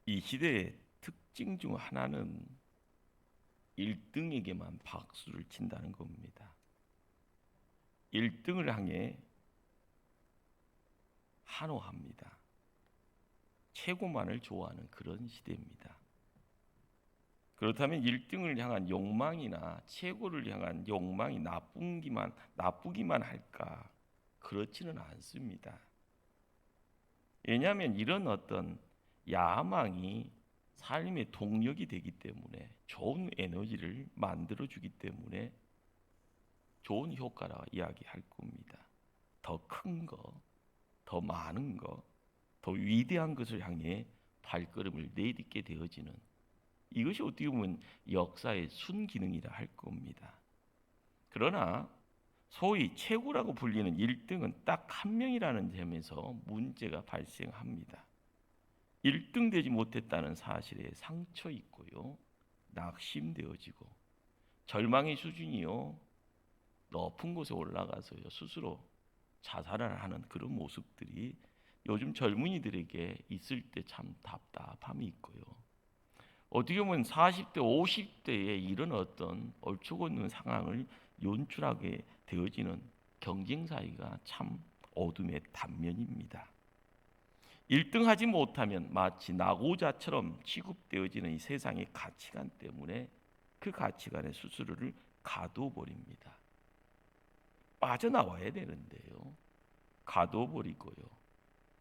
이 시대의 특징 중 하나는 1등에게만 박수를 친다는 겁니다. 1등을 향해 환호합니다. 최고만을 좋아하는 그런 시대입니다. 그렇다면 1등을 향한 욕망이나 최고를 향한 욕망이 나쁘기만 할까? 그렇지는 않습니다. 왜냐하면 이런 어떤 야망이 삶의 동력이 되기 때문에, 좋은 에너지를 만들어주기 때문에 좋은 효과라 이야기할 겁니다. 더 큰 거, 더 많은 거, 더 위대한 것을 향해 발걸음을 내딛게 되어지는, 이것이 어떻게 보면 역사의 순기능이라 할 겁니다. 그러나 소위 최고라고 불리는 1등은 딱 한 명이라는 점에서 문제가 발생합니다. 1등 되지 못했다는 사실에 상처 있고요, 낙심되어지고 절망의 수준이요 높은 곳에 올라가서요 스스로 자살을 하는 그런 모습들이 요즘 젊은이들에게 있을 때 참 답답함이 있고요. 어떻게 보면 40대, 50대에 이런 어떤 얼추고있는 상황을 연출하게 되어지는 경쟁사회가 참 어둠의 단면입니다. 1등 하지 못하면 마치 낙오자처럼 취급되어지는 이 세상의 가치관 때문에 그 가치관의 수수료를 가둬버립니다. 빠져나와야 되는데요, 가둬버리고요,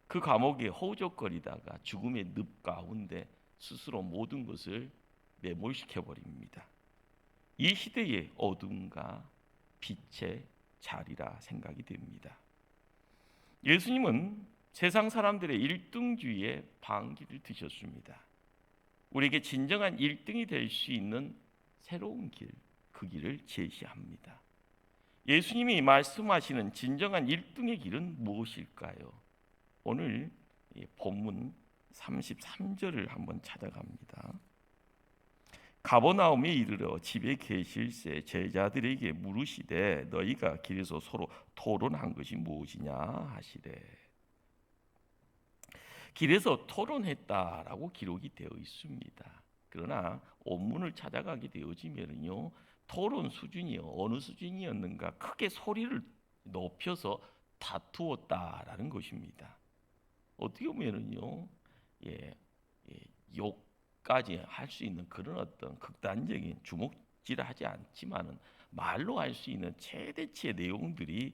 그 감옥에 허우적거리다가 죽음의 늪 가운데 스스로 모든 것을 매몰시켜 버립니다. 이 시대의 어둠과 빛의 자리라 생각이 됩니다. 예수님은 세상 사람들의 1등주의에 반기를 드셨습니다. 우리에게 진정한 1등이 될 수 있는 새로운 길, 그 길을 제시합니다. 예수님이 말씀하시는 진정한 1등의 길은 무엇일까요? 오늘 본문 33절을 한번 찾아갑니다. 가버나움에 이르러 집에 계실새 제자들에게 물으시되 너희가 길에서 서로 토론한 것이 무엇이냐 하시되, 길에서 토론했다라고 기록이 되어 있습니다. 그러나 원문을 찾아가게 되어지면요, 토론 수준이 어느 수준이었는가, 크게 소리를 높여서 다투었다라는 것입니다. 어떻게 보면은요, 욕까지 할 수 있는 그런 어떤 극단적인 주먹질하지 않지만은 말로 할 수 있는 최대치의 내용들이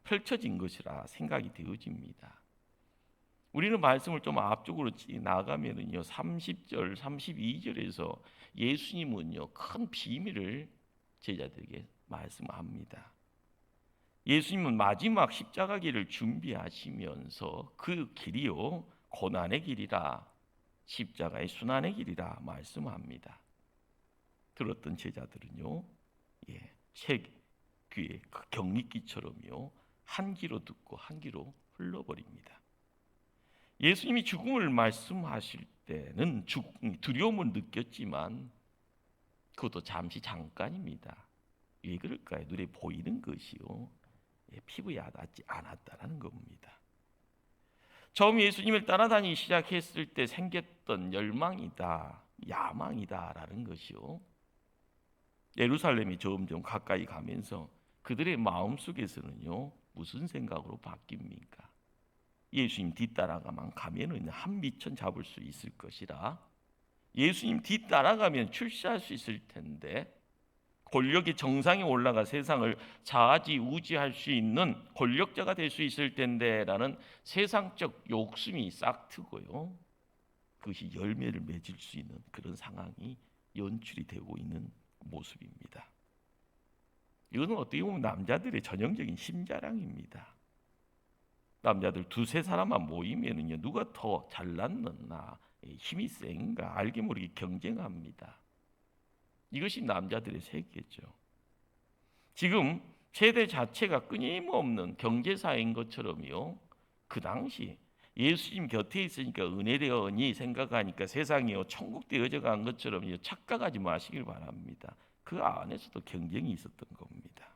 펼쳐진 것이라 생각이 되어집니다. 우리는 말씀을 좀 앞쪽으로 나가면은요, 30절, 32절에서 예수님은요 큰 비밀을 제자들에게 말씀합니다. 예수님은 마지막 십자가 길을 준비하시면서 그 길이요 고난의 길이라, 십자가의 순환의 길이라 말씀합니다. 들었던 제자들은요, 새 귀의 그 경리기처럼요 한 귀로 듣고 한 귀로 흘러버립니다. 예수님이 죽음을 말씀하실 때는 두려움을 느꼈지만 그것도 잠깐입니다. 왜 그럴까요? 눈에 보이는 것이요 피부에 와닿지 않았다라는 겁니다. 처음 예수님을 따라다니기 시작했을 때 생겼던 열망이다, 야망이다라는 것이요, 예루살렘이 점점 가까이 가면서 그들의 마음속에서는요 무슨 생각으로 바뀝니까? 예수님 뒤따라가만 가면은 한 미천 잡을 수 있을 것이라, 예수님 뒤따라가면 출세할 수 있을 텐데, 권력의 정상에 올라가 세상을 좌지우지할 수 있는 권력자가 될 수 있을 텐데라는 세상적 욕심이 싹트고요, 그것이 열매를 맺을 수 있는 그런 상황이 연출이 되고 있는 모습입니다. 이것은 어떻게 보면 남자들의 전형적인 심자랑입니다. 남자들 두세 사람만 모이면은요 누가 더 잘났느냐, 힘이 센가 알게 모르게 경쟁합니다. 이것이 남자들의 세계죠. 지금 세대 자체가 끊임없는 경제사인 것처럼요, 그 당시 예수님 곁에 있으니까 은혜되었니 생각하니까 세상이요 천국 되어져 간 것처럼 착각하지 마시길 바랍니다. 그 안에서도 경쟁이 있었던 겁니다.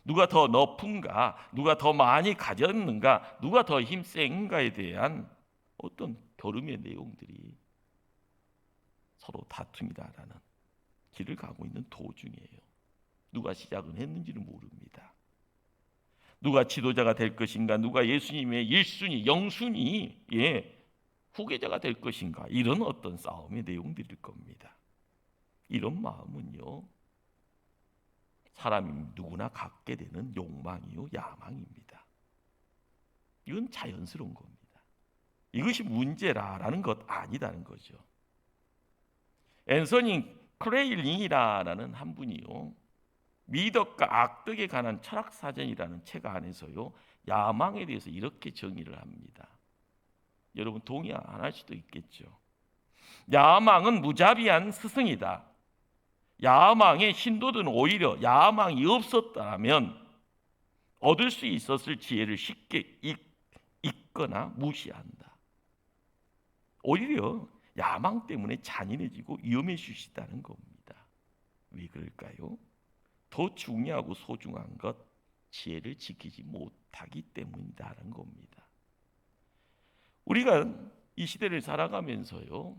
누가 더 높은가, 누가 더 많이 가졌는가, 누가 더 힘센가에 대한 어떤 겨름의 내용들이 서로 다툼이다라는 길을 가고 있는 도중이에요. 누가 시작은 했는지는 모릅니다. 누가 지도자가 될 것인가, 누가 예수님의 1순위, 영순위 후계자가 될 것인가, 이런 어떤 싸움의 내용들일 겁니다. 이런 마음은요, 사람이 누구나 갖게 되는 욕망이요, 야망입니다. 이건 자연스러운 겁니다. 이것이 문제라는 것 아니다는 거죠. 앤서니 크레일링이라는 한 분이요, 미덕과 악덕에 관한 철학사전이라는 책 안에서요, 야망에 대해서 이렇게 정의를 합니다. 여러분 동의 안 할 수도 있겠죠. 야망은 무자비한 스승이다. 야망의 신도들은 오히려 야망이 없었다면 얻을 수 있었을 지혜를 쉽게 잊거나 무시한다. 오히려 야망 때문에 잔인해지고 위험해질 수 있다는 겁니다. 왜 그럴까요? 더 중요하고 소중한 것, 지혜를 지키지 못하기 때문이라는 겁니다. 우리가 이 시대를 살아가면서요,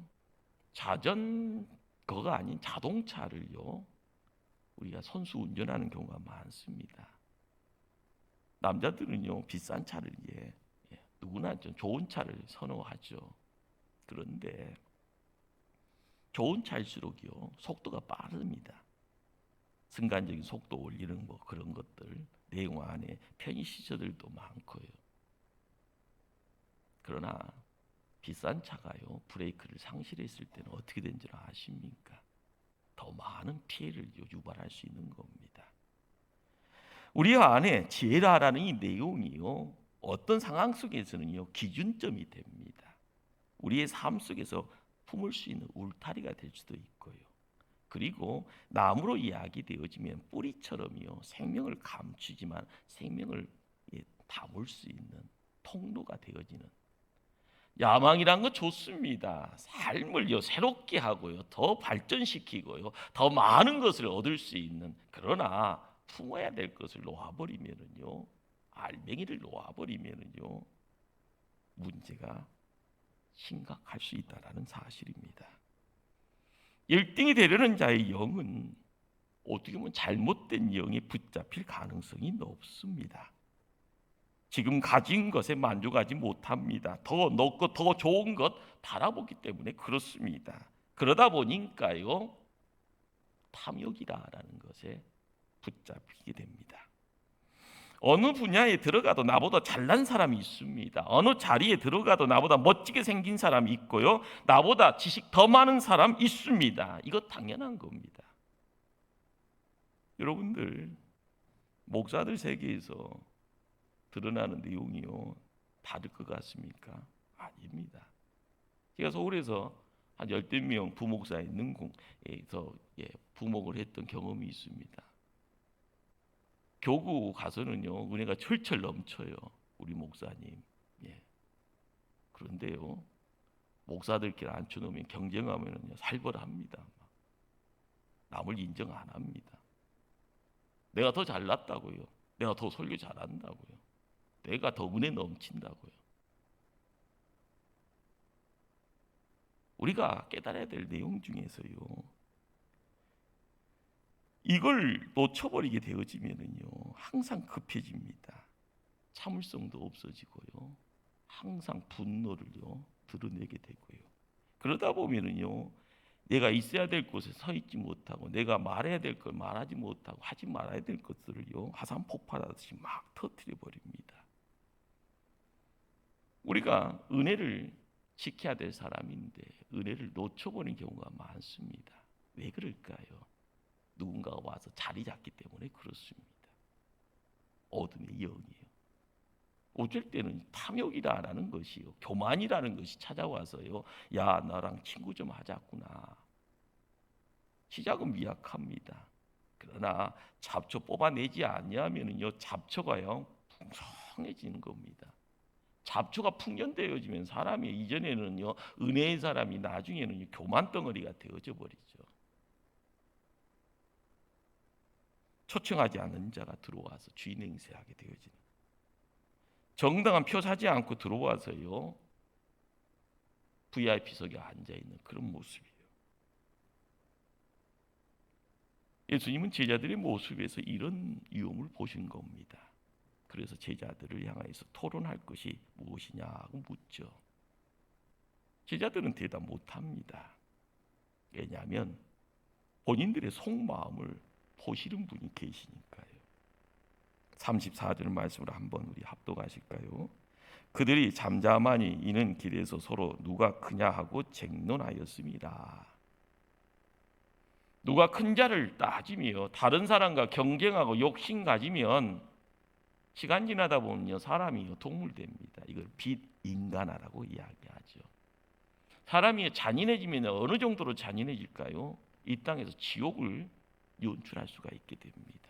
자전거가 아닌 자동차를요, 우리가 선수 운전하는 경우가 많습니다. 남자들은요, 비싼 차를 누구나 좀 좋은 차를 선호하죠. 그런데 좋은 차일수록요, 속도가 빠릅니다. 순간적인 속도 올리는 그런 것들, 내용 안에 편의 시설들도 많고요. 그러나 비싼 차가요, 브레이크를 상실했을 때는 어떻게 된 줄 아십니까? 더 많은 피해를 유발할 수 있는 겁니다. 우리 안에 지혜라는 이 내용이요, 어떤 상황 속에서는요, 기준점이 됩니다. 우리의 삶 속에서 품을 수 있는 울타리가 될 수도 있고요. 그리고 나무로 이야기되어지면 뿌리처럼요, 생명을 감추지만 생명을 담을 수 있는 통로가 되어지는, 야망이란 건 좋습니다. 삶을요, 새롭게 하고요, 더 발전시키고요, 더 많은 것을 얻을 수 있는, 그러나 품어야 될 것을 놓아버리면은요, 알맹이를 놓아버리면은요, 문제가 심각할 수 있다라는 사실입니다. 1등이 되려는 자의 영은 어떻게 보면 잘못된 영에 붙잡힐 가능성이 높습니다. 지금 가진 것에 만족하지 못합니다. 더 높고 더 좋은 것 바라보기 때문에 그렇습니다. 그러다 보니까요, 탐욕이라는 것에 붙잡히게 됩니다. 어느 분야에 들어가도 나보다 잘난 사람이 있습니다. 어느 자리에 들어가도 나보다 멋지게 생긴 사람이 있고요, 나보다 지식 더 많은 사람 있습니다. 이거 당연한 겁니다. 여러분들, 목사들 세계에서 드러나는 내용이요, 다를 것 같습니까? 아닙니다. 제가 서울에서 한 10명 부목사 있는 곳에서 부목을 했던 경험이 있습니다. 교구 가서는요, 은혜가 철철 넘쳐요, 우리 목사님. 그런데요, 목사들끼리 앉혀놓으면 경쟁하면요, 살벌합니다. 남을 인정 안 합니다. 내가 더 잘났다고요, 내가 더 설교 잘한다고요, 내가 더 은혜 넘친다고요. 우리가 깨달아야 될 내용 중에서요, 이걸 놓쳐버리게 되어지면은요, 항상 급해집니다. 참을성도 없어지고요, 항상 분노를요 드러내게 되고요. 그러다 보면은요, 내가 있어야 될 곳에 서 있지 못하고, 내가 말해야 될 걸 말하지 못하고, 하지 말아야 될 것들을요, 화산 폭발하듯이 막 터뜨려 버립니다. 우리가 은혜를 지켜야 될 사람인데 은혜를 놓쳐버리는 경우가 많습니다. 왜 그럴까요? 누군가가 와서 자리 잡기 때문에 그렇습니다. 어둠의 영이에요. 어쩔 때는 탐욕이라는 것이요, 교만이라는 것이 찾아와서요, 야, 나랑 친구 좀 하자꾸나. 시작은 미약합니다. 그러나 잡초 뽑아내지 않냐면요, 잡초가요 풍성해지는 겁니다. 잡초가 풍년되어지면 사람이 이전에는요, 은혜의 사람이 나중에는 교만 덩어리가 되어져 버리죠. 초청하지 않은 자가 들어와서 주인 행세하게 되어지는, 정당한 표 사지 않고 들어와서요, VIP석에 앉아 있는 그런 모습이에요. 예수님은 제자들의 모습에서 이런 위험을 보신 겁니다. 그래서 제자들을 향해서 토론할 것이 무엇이냐고 묻죠. 제자들은 대답 못합니다. 왜냐하면 본인들의 속마음을 보시는 분이 계시니까요. 34절 말씀으로 한번 우리 합독하실까요? 그들이 잠잠하니 이는 길에서 서로 누가 크냐 하고 쟁론하였습니다. 누가 큰 자를 따지며 다른 사람과 경쟁하고 욕심 가지면 시간 지나다 보면요 사람이 동물 됩니다. 이걸 빛인간화라고 이야기하죠. 사람이 잔인해지면 어느 정도로 잔인해질까요? 이 땅에서 지옥을 연출할 수가 있게 됩니다.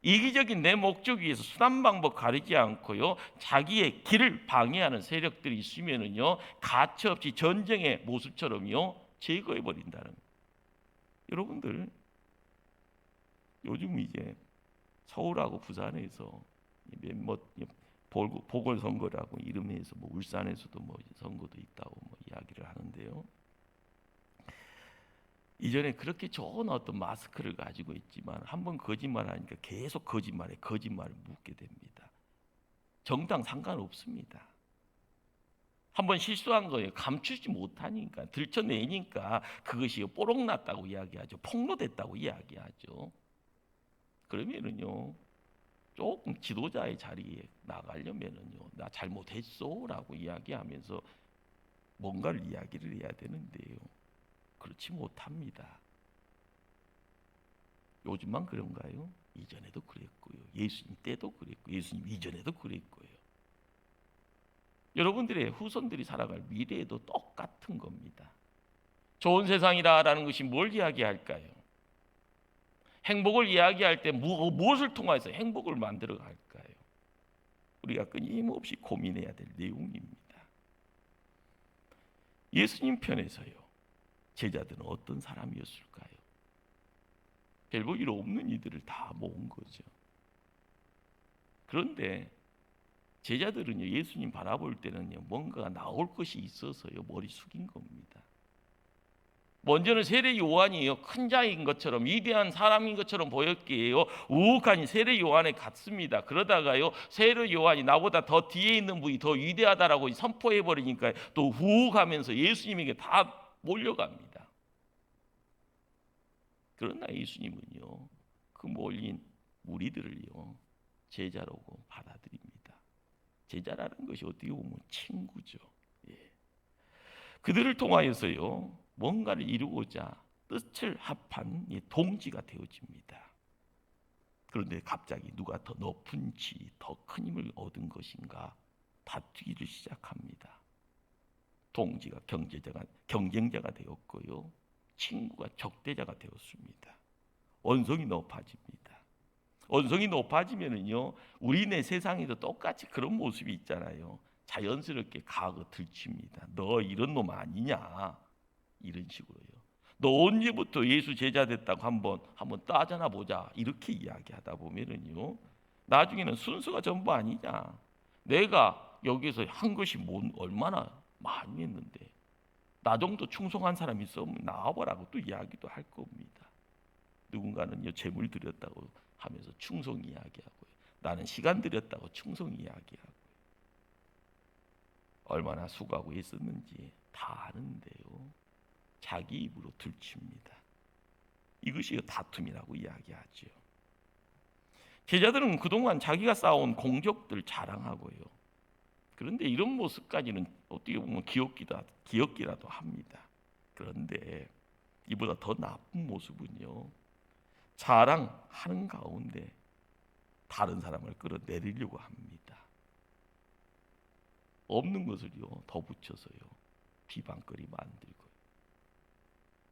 이기적인 내 목적 위해서 수단 방법 가리지 않고요 자기의 길을 방해하는 세력들이 있으면은요 가차없이 전쟁의 모습처럼요 제거해 버린다는. 여러분들 요즘 이제 서울하고 부산에서 뭐 보궐선거라고 이름해서 뭐 울산에서도 뭐 선거도 있다고 뭐 이야기를 하는데요. 이전에 그렇게 좋은 어떤 마스크를 가지고 있지만 한번 거짓말하니까 계속 거짓말을 묻게 됩니다. 정당 상관없습니다. 한번 실수한 거예요. 감추지 못하니까 들춰내니까 그것이 뽀록났다고 이야기하죠. 폭로됐다고 이야기하죠. 그러면은요 조금 지도자의 자리에 나가려면은요 나 잘못했어라고 이야기하면서 뭔가를 이야기를 해야 되는데요. 그렇지 못합니다. 요즘만 그런가요? 이전에도 그랬고요. 예수님 때도 그랬고 예수님 이전에도 그랬고요. 여러분들의 후손들이 살아갈 미래에도 똑같은 겁니다. 좋은 세상이다라는 것이 뭘 이야기할까요? 행복을 이야기할 때 무엇을 통해서 행복을 만들어 갈까요? 우리가 끊임없이 고민해야 될 내용입니다. 예수님 편에서요. 제자들은 어떤 사람이었을까요? 별 볼 일 없는 이들을 다 모은 거죠. 그런데 제자들은요 예수님 바라볼 때는요 뭔가가 나올 것이 있어서요 머리 숙인 겁니다. 먼저는 세례 요한이요 큰 자인 것처럼 위대한 사람인 것처럼 보였기에요 우욱한 세례 요한에 갔습니다. 그러다가요 세례 요한이 나보다 더 뒤에 있는 분이 더 위대하다라고 선포해 버리니까 또 우욱하면서 예수님에게 다 몰려갑니다. 그러나 예수님은요 그 몰린 무리들을요 제자라고 받아들입니다. 제자라는 것이 어떻게 보면 친구죠. 예. 그들을 통하여서요 뭔가를 이루고자 뜻을 합한 동지가 되어집니다. 그런데 갑자기 누가 더 높은 지, 더 큰 힘을 얻은 것인가 다투기를 시작합니다. 동지가 경쟁자가 되었고요. 친구가 적대자가 되었습니다. 원성이 높아집니다. 원성이 높아지면은요, 우리네 세상에도 똑같이 그런 모습이 있잖아요. 자연스럽게 가고 들칩니다. 너 이런 놈 아니냐? 이런 식으로요. 너 언제부터 예수 제자 됐다고 한번 따져나 보자. 이렇게 이야기하다 보면은요, 나중에는 순서가 전부 아니냐? 내가 여기서 한 것이 얼마나 많이 했는데 나 정도 충성한 사람이 있으면 나와보라고 또 이야기도 할 겁니다. 누군가는요 재물 드렸다고 하면서 충성 이야기하고요. 나는 시간 드렸다고 충성 이야기하고 얼마나 수고하고 있었는지 다 아는데요. 자기 입으로 들칩니다. 이것이 다툼이라고 이야기하죠. 제자들은 그동안 자기가 쌓아온 공적들 자랑하고요. 그런데 이런 모습까지는 어떻게 보면 귀엽기라도 합니다. 그런데 이보다 더 나쁜 모습은요. 자랑하는 가운데 다른 사람을 끌어내리려고 합니다. 없는 것을요 더 붙여서요 비방거리 만들고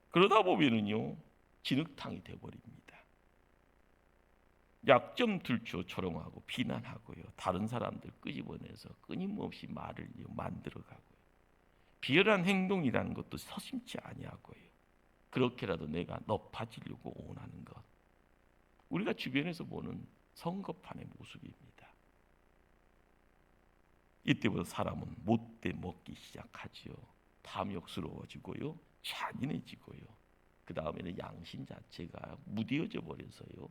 그러다 보면은요 진흙탕이 돼버립니다. 약점 들추어 조롱하고 비난하고요 다른 사람들 끄집어내서 끊임없이 말을 만들어가고요 비열한 행동이라는 것도 서심치 아니하고요 그렇게라도 내가 높아지려고 원하는 것 우리가 주변에서 보는 성급함의 모습입니다. 이때부터 사람은 못돼 먹기 시작하지요. 탐욕스러워지고요, 잔인해지고요. 그 다음에는 양심 자체가 무뎌져 버려서요.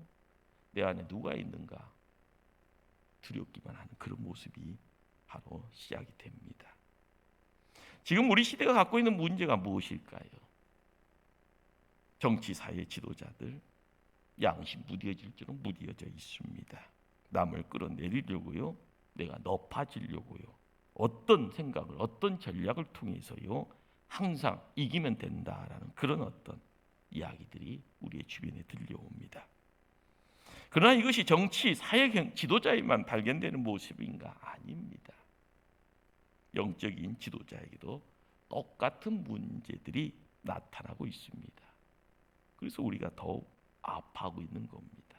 내 안에 누가 있는가 두렵기만 하는 그런 모습이 바로 시작이 됩니다. 지금 우리 시대가 갖고 있는 문제가 무엇일까요? 정치, 사회 지도자들 양심 무뎌질 줄은 무뎌져 있습니다. 남을 끌어내리려고요, 내가 높아지려고요, 어떤 생각을, 어떤 전략을 통해서요 항상 이기면 된다라는 그런 어떤 이야기들이 우리의 주변에 들려옵니다. 그러나 이것이 정치, 사회 지도자에만 발견되는 모습인가? 아닙니다. 영적인 지도자에게도 똑같은 문제들이 나타나고 있습니다. 그래서 우리가 더욱 아파하고 있는 겁니다.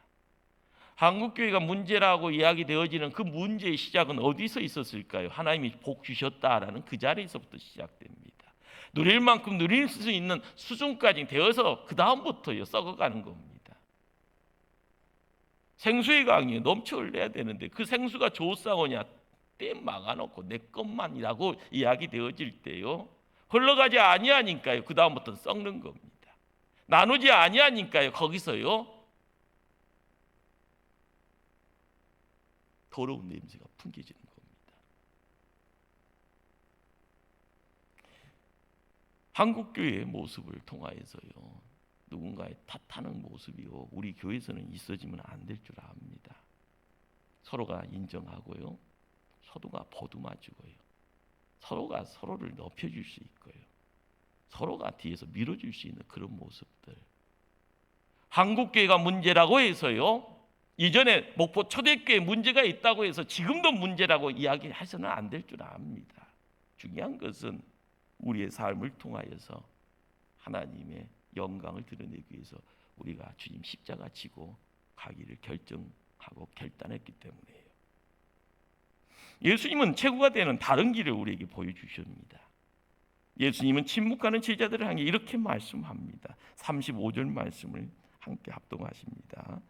한국교회가 문제라고 이야기되어지는 그 문제의 시작은 어디서 있었을까요? 하나님이 복 주셨다라는 그 자리에서부터 시작됩니다. 누릴 만큼 누릴 수 있는 수준까지 되어서 그 다음부터 썩어가는 겁니다. 생수의 강이 넘쳐 흘러야 되는데 그 생수가 좋사오냐 때 막아놓고 내 것만이라고 이야기되어질 때요, 흘러가지 아니하니까요 그 다음부터는 썩는 겁니다. 나누지 아니하니까요 거기서요 더러운 냄새가 풍겨지는 겁니다. 한국교회의 모습을 통하여서요 누군가의 탓하는 모습이요 우리 교회에서는 있어지면 안 될 줄 압니다. 서로가 인정하고요, 서로가 보듬어주고요, 서로가 서로를 높여줄 수 있고요, 서로가 뒤에서 밀어줄 수 있는 그런 모습들. 한국교회가 문제라고 해서요 이전에 목포 초대교회 문제가 있다고 해서 지금도 문제라고 이야기해서는 안 될 줄 압니다. 중요한 것은 우리의 삶을 통하여서 하나님의 영광을 드러내기 위해서 우리가 주님 십자가 지고 가기를 결정하고 결단했기 때문이에요. 예수님은 최고가 되는 다른 길을 우리에게 보여주십니다. 예수님은 침묵하는 제자들을 향해 이렇게 말씀합니다. 35절 말씀을 함께 합동하십니다.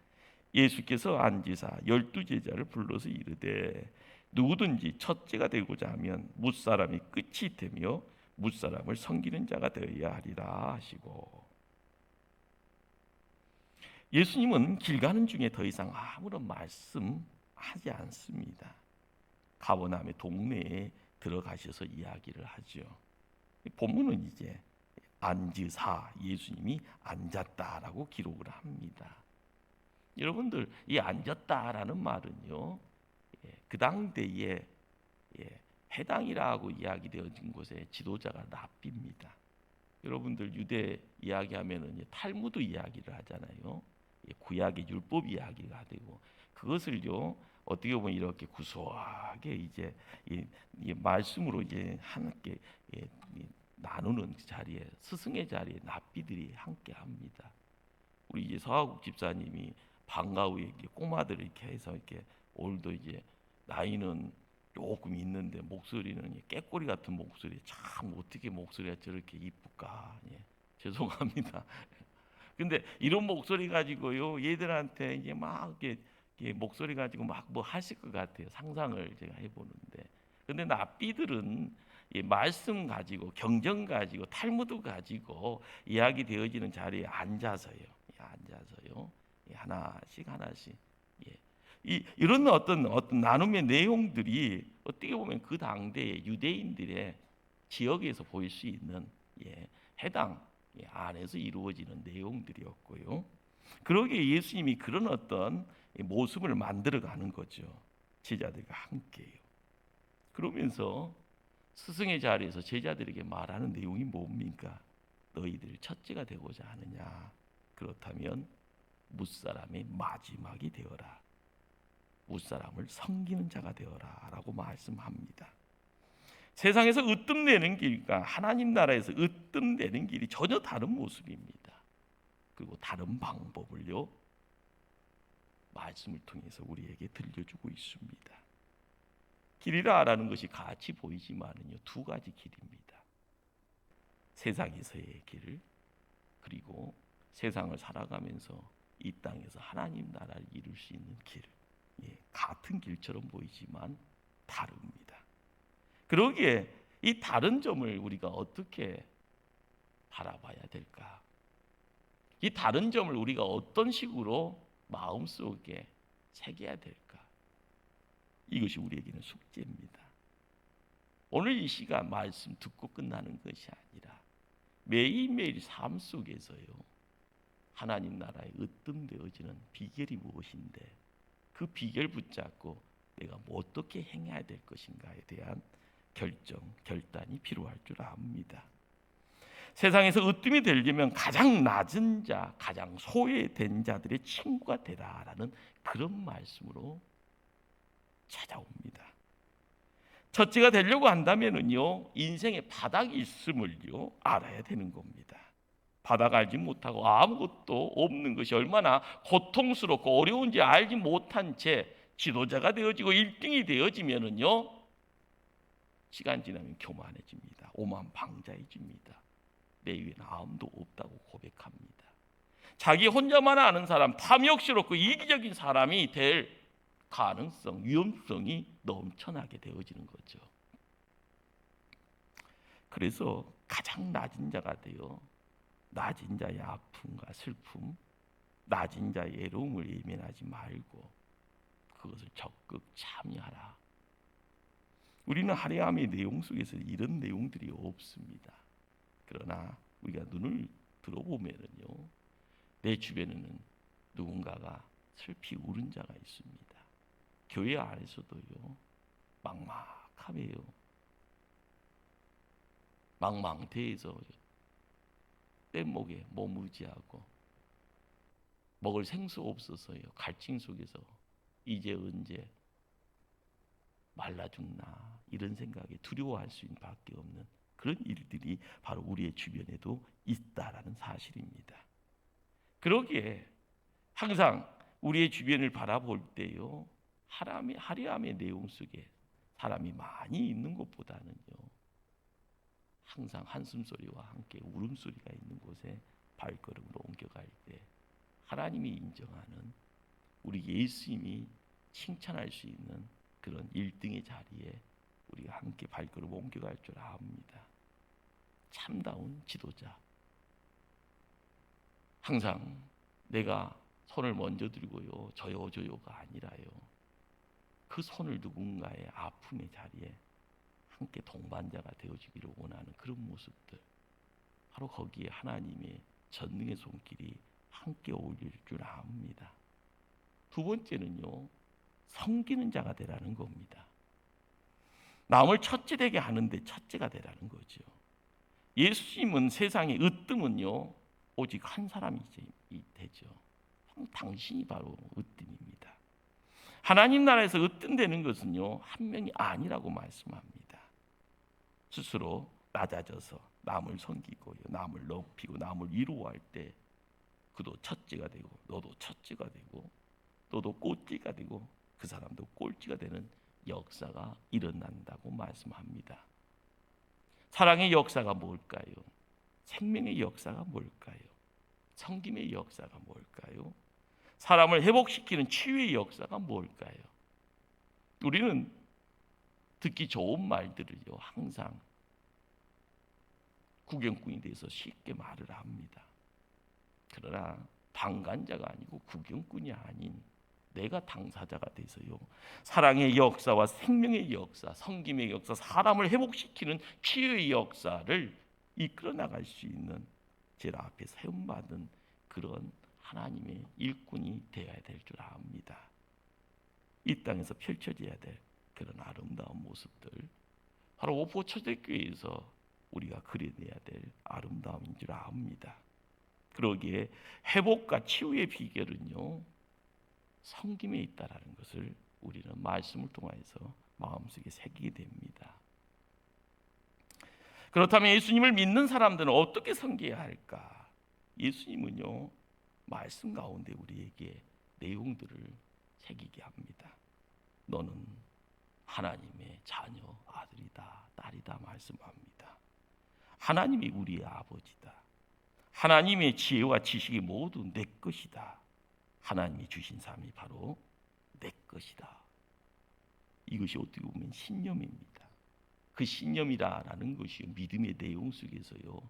예수께서 앉으사 12제자를 불러서 이르되 누구든지 첫째가 되고자 하면 뭇사람이 끝이 되며 뭇사람을 섬기는 자가 되어야 하리라 하시고, 예수님은 길 가는 중에 더 이상 아무런 말씀하지 않습니다. 가버나움의 동네에 들어가셔서 이야기를 하죠. 본문은 이제 앉으사 예수님이 앉았다라고 기록을 합니다. 여러분들 이 앉았다라는 말은요 그 당대에 해당이라고 이야기되어진 곳에 지도자가 랍비입니다. 여러분들 유대 이야기하면은 탈무드 이야기를 하잖아요. 구약의 율법 이야기가 되고 그것을요 어떻게 보면 이렇게 구수하게 이제 이 말씀으로 이제 함께 나누는 자리에 스승의 자리에 랍비들이 함께 합니다. 우리 이제 서하국 집사님이 방과 후에 이렇게 꼬마들 이렇게 해서 이렇게 오늘도 이제 나이는 조금 있는데 목소리는 깨꼬리 같은 목소리, 참 어떻게 목소리가 저렇게 이쁠까? 죄송합니다. 근데 이런 목소리 가지고요 얘들한테 이제 막 이렇게 목소리 가지고 막 뭐 하실 것 같아요. 상상을 제가 해보는데, 근데 랍비들은 이 말씀 가지고 경전 가지고 탈무드 가지고 이야기 되어지는 자리에 앉아서요 하나씩 이런 어떤 나눔의 내용들이 어떻게 보면 그 당대의 유대인들의 지역에서 보일 수 있는 해당 안에서 이루어지는 내용들이었고요. 그러기에 예수님이 그런 어떤 모습을 만들어가는 거죠. 제자들과 함께요. 그러면서 스승의 자리에서 제자들에게 말하는 내용이 뭡니까? 너희들 첫째가 되고자 하느냐? 그렇다면 뭇사람의 마지막이 되어라. 뭇사람을 섬기는 자가 되어라 라고 말씀합니다. 세상에서 으뜸내는 길과 하나님 나라에서 으뜸내는 길이 전혀 다른 모습입니다. 그리고 다른 방법을요 말씀을 통해서 우리에게 들려주고 있습니다. 길이라는 것이 같이 보이지만은요 두 가지 길입니다. 세상에서의 길, 그리고 세상을 살아가면서 이 땅에서 하나님 나라를 이룰 수 있는 길. 같은 길처럼 보이지만 다릅니다. 그러기에 이 다른 점을 우리가 어떻게 바라봐야 될까? 이 다른 점을 우리가 어떤 식으로 마음속에 새겨야 될까? 이것이 우리에게는 숙제입니다. 오늘 이 시간 말씀 듣고 끝나는 것이 아니라 매일매일 삶 속에서요, 하나님 나라에 으뜸되어지는 비결이 무엇인데 그 비결 붙잡고 내가 뭐 어떻게 행해야 될 것인가에 대한 결단이 필요할 줄 압니다. 세상에서 으뜸이 되려면 가장 낮은 자, 가장 소외된 자들의 친구가 되라라는 그런 말씀으로 찾아옵니다. 첫째가 되려고 한다면은요, 인생의 바닥이 있음을요 알아야 되는 겁니다. 바닥 알지 못하고 아무것도 없는 것이 얼마나 고통스럽고 어려운지 알지 못한 채 지도자가 되어지고 1등이 되어지면은요, 시간 지나면 교만해집니다. 오만방자해집니다. 내 위에는 아무도 없다고 고백합니다. 자기 혼자만 아는 사람, 탐욕스럽고 이기적인 사람이 될 가능성, 위험성이 넘쳐나게 되어지는 거죠. 그래서 가장 낮은 자가 되어 낮은 자의 아픔과 슬픔, 낮은 자의 애로움을 예민하지 말고 그것을 적극 참여하라. 우리는 하레암의 내용 속에서 이런 내용들이 없습니다. 그러나 우리가 눈을 들어보면요, 내 주변에는 누군가가 슬피 우는 자가 있습니다. 교회 안에서도요, 막막하네요. 망망대해서 뗏목에 머무지하고 먹을 생수 없어서요, 갈증 속에서 이제 언제 말라 죽나 이런 생각에 두려워할 수 있는 밖에 없는 그런 일들이 바로 우리의 주변에도 있다라는 사실입니다. 그러기에 항상 우리의 주변을 바라볼 때요, 하레암의 내용 속에 사람이 많이 있는 것보다는요, 항상 한숨소리와 함께 울음소리가 있는 곳에 발걸음으로 옮겨갈 때 하나님이 인정하는, 우리 예수님이 칭찬할 수 있는 그런 1등의 자리에 우리가 함께 발걸음 옮겨갈 줄 압니다. 참다운 지도자, 항상 내가 손을 먼저 들고요 저요저요가 아니라요, 그 손을 누군가의 아픔의 자리에 함께 동반자가 되어주기를 원하는 그런 모습들, 바로 거기에 하나님의 전능의 손길이 함께 어울릴 줄 압니다. 두 번째는요, 섬기는 자가 되라는 겁니다. 남을 첫째 되게 하는데 첫째가 되라는 거죠. 예수님은 세상의 으뜸은요 오직 한 사람이 되죠. 당신이 바로 으뜸입니다. 하나님 나라에서 으뜸되는 것은요 한 명이 아니라고 말씀합니다. 스스로 낮아져서 남을 섬기고요, 남을 높이고 남을 위로할 때 그도 첫째가 되고 너도 첫째가 되고 너도 꼴찌가 되고 그 사람도 꼴찌가 되는 역사가 일어난다고 말씀합니다. 사랑의 역사가 뭘까요? 생명의 역사가 뭘까요? 섬김의 역사가 뭘까요? 사람을 회복시키는 치유의 역사가 뭘까요? 우리는 듣기 좋은 말들을요 항상 구경꾼이 돼서 쉽게 말을 합니다. 그러나 방관자가 아니고 구경꾼이 아닌 내가 당사자가 돼서요, 사랑의 역사와 생명의 역사, 섬김의 역사, 사람을 회복시키는 치유의 역사를 이끌어 나갈 수 있는 제 앞에 세움받은 그런 하나님의 일꾼이 되어야 될 줄 압니다. 이 땅에서 펼쳐져야 될 그런 아름다운 모습들, 바로 오포 초대교회에서 우리가 그려내야 될 아름다움인 줄 압니다. 그러기에 회복과 치유의 비결은요 섬김에 있다라는 것을 우리는 말씀을 통해서 마음속에 새기게 됩니다. 그렇다면 예수님을 믿는 사람들은 어떻게 섬겨야 할까? 예수님은요 말씀 가운데 우리에게 내용들을 새기게 합니다. 너는 하나님의 자녀, 아들이다, 딸이다 말씀합니다. 하나님이 우리의 아버지다. 하나님의 지혜와 지식이 모두 내 것이다. 하나님이 주신 삶이 바로 내 것이다. 이것이 어떻게 보면 신념입니다. 그 신념이라는 것이 믿음의 내용 속에서요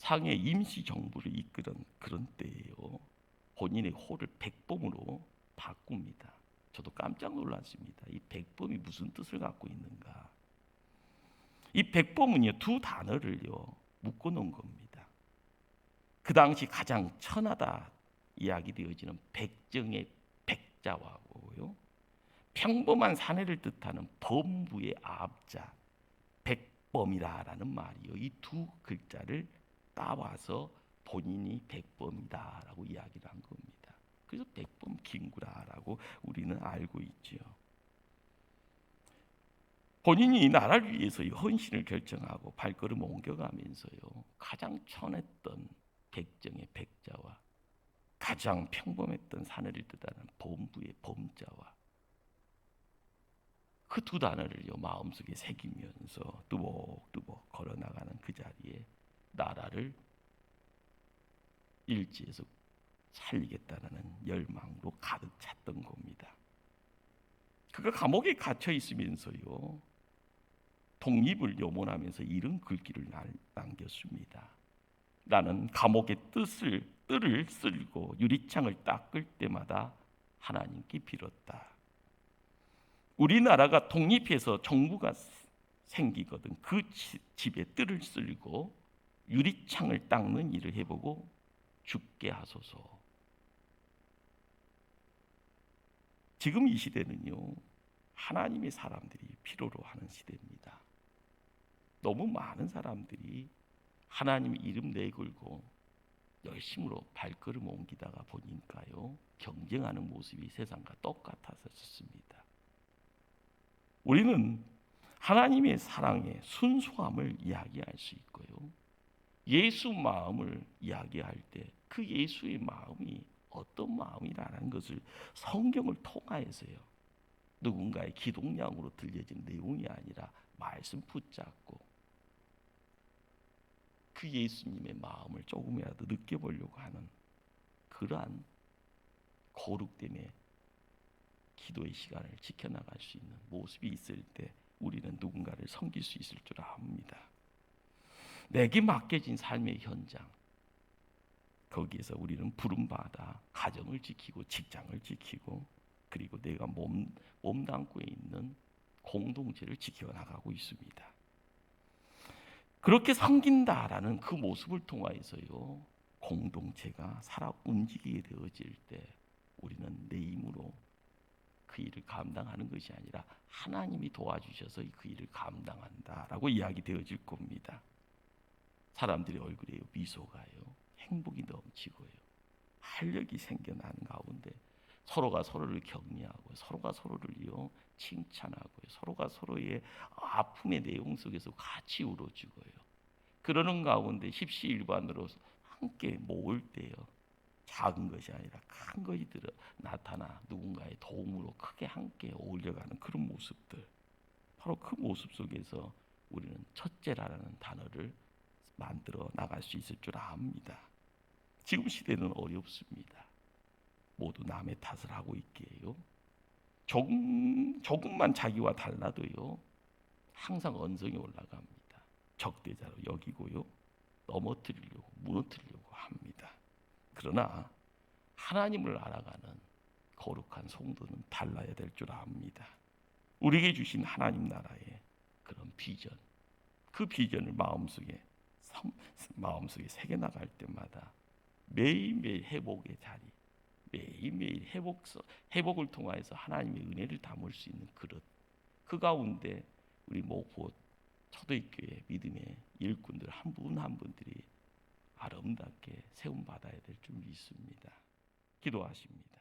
상해 임시 정부를 이끄던 그런 때예요. 본인의 호를 백범으로 바꿉니다. 저도 깜짝 놀랐습니다. 이 백범이 무슨 뜻을 갖고 있는가? 이 백범은요, 두 단어를요 묶어 놓은 겁니다. 그 당시 가장 천하다 이야기되어지는 백정의 백자와고요, 평범한 사내를 뜻하는 범부의 앞자 백범이다라는 말이요, 이 두 글자를 따와서 본인이 백범이다라고 이야기를 한 겁니다. 그래서 백범 김구라라고 우리는 알고 있지요. 본인이 나라를 위해서 헌신을 결정하고 발걸음 옮겨가면서요, 가장 천했던 백정의 백자와 가장 평범했던 사내를 뜻하는 범부의 범자와 그 두 단어를요 마음속에 새기면서 뚜벅뚜벅 걸어나가는 그 자리에 나라를 일지에서 살리겠다는 열망으로 가득 찼던 겁니다. 그가 감옥에 갇혀 있으면서요 독립을 염원하면서 이런 글귀를 남겼습니다. 나는 감옥의 뜰을 쓸고 유리창을 닦을 때마다 하나님께 빌었다. 우리나라가 독립해서 정부가 생기거든 그 집에 뜰을 쓸고 유리창을 닦는 일을 해보고 죽게 하소서. 지금 이 시대는요 하나님의 사람들이 필요로 하는 시대입니다. 너무 많은 사람들이 하나님 이름 내걸고 열심으로 발걸음 옮기다가 보니까요 경쟁하는 모습이 세상과 똑같아서 좋습니다. 우리는 하나님의 사랑의 순수함을 이야기할 수 있고요, 예수 마음을 이야기할 때 그 예수의 마음이 어떤 마음이라는 것을 성경을 통하여서요 누군가의 기독량으로 들려진 내용이 아니라 말씀 붙잡고 그 예수님의 마음을 조금이라도 느껴보려고 하는 그러한 거룩됨의 기도의 시간을 지켜나갈 수 있는 모습이 있을 때 우리는 누군가를 섬길 수 있을 줄 압니다. 내게 맡겨진 삶의 현장, 거기에서 우리는 부름받아 가정을 지키고 직장을 지키고 그리고 내가 몸담고 있는 공동체를 지켜나가고 있습니다. 그렇게 섬긴다라는 그 모습을 통하여서요 공동체가 살아 움직이게 되어질 때 우리는 내 힘으로 그 일을 감당하는 것이 아니라 하나님이 도와주셔서 그 일을 감당한다라고 이야기되어질 겁니다. 사람들의 얼굴에 미소가요 행복이 넘치고요 활력이 생겨나는 가운데 서로가 서로를 격려하고 서로가 서로를요 칭찬하고요 서로가 서로의 아픔의 내용 속에서 같이 울어주고요 그러는 가운데 십시일반으로 함께 모을 때요 작은 것이 아니라 큰 것이 나타나 누군가의 도움으로 크게 함께 어울려가는 그런 모습들, 바로 그 모습 속에서 우리는 첫째라는 단어를 만들어 나갈 수 있을 줄 압니다. 지금 시대는 어렵습니다. 모두 남의 탓을 하고 있기에요 조금만 자기와 달라도요 항상 언성이 올라갑니다. 적대자로 여기고요 넘어뜨리려고 무너뜨리려고 합니다. 그러나 하나님을 알아가는 거룩한 성도는 달라야 될 줄 압니다. 우리에게 주신 하나님 나라의 그런 비전, 그 비전을 마음속에 새겨나갈 때마다 매일매일 회복의 자리, 매일매일 회복을 통하여서 하나님의 은혜를 담을 수 있는 그릇, 그 가운데 우리 목포 초대교회 믿음의 일꾼들 한 분 한 분들이 아름답게 세움받아야 될 줄 믿습니다. 기도하십니다.